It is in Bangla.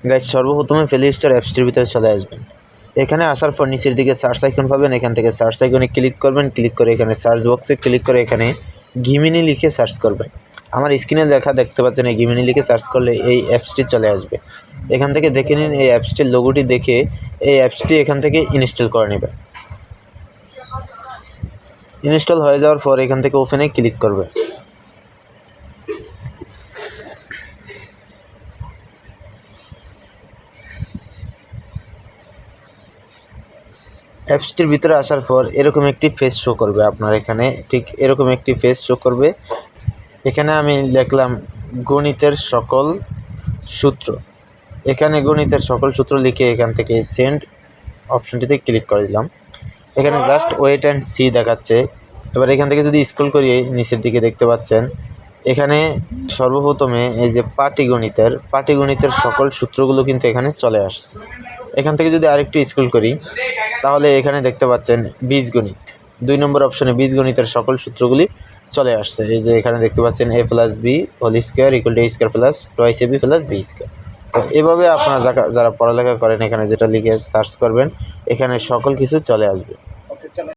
গাইস সর্বপ্রথমে প্লে স্টোর অ্যাপসটির ভিতরে চলে আসবেন। এখানে আসার পর নিচের দিকে সার্চ আইকন পাবেন, এখান থেকে সার্চ আইকনে ক্লিক করবেন। ক্লিক করে এখানে সার্চ বক্সে ক্লিক করে এখানে গিমিনি লিখে সার্চ করবেন। আমার স্ক্রিনে দেখতে পাচ্ছেন এই গিমিনি লিখে সার্চ করলে এই অ্যাপসটি চলে আসবে। এখান থেকে দেখে নিন, এই অ্যাপসটির লোগোটি দেখে এই অ্যাপসটি এখান থেকে ইনস্টল করে নেবেন। ইনস্টল হয়ে যাওয়ার পর এখান থেকে ওপেনে ক্লিক করবেন। অ্যাপসটির ভিতরে আসার পর এরকম একটি পেজ শো করবে আপনার এখানে, ঠিক এরকম একটি পেজ শো করবে। এখানে আমি লিখলাম গণিতের সকল সূত্র। এখানে গণিতের সকল সূত্র লিখে এখান থেকে সেন্ড অপশনটিতে ক্লিক করে দিলাম। এখানে জাস্ট ওয়েট অ্যান্ড সি দেখাচ্ছে। এবার এখান থেকে যদি স্ক্রল করি নিচের দিকে দেখতে পাচ্ছেন এখানে সর্বপ্রথমে এই যে পাটিগণিতের সকল সূত্রগুলো কিন্তু এখানে চলে আসছে। এখান থেকে যদি আরেকটু স্ক্রল করি তাহলে এখানে দেখতে পাচ্ছেন বীজগণিত 2 নম্বর অপশনে বীজগণিতের সকল সূত্রগুলি চলে আসছে। এই যে এখানে দেখতে পাচ্ছেন a + b whole square = a² + 2ab + b²। তো এভাবে আপনারা যারা পড়ালেখা করেন এখানে যেটা লিখে সার্চ করবেন এখানে সকল কিছু চলে আসবে।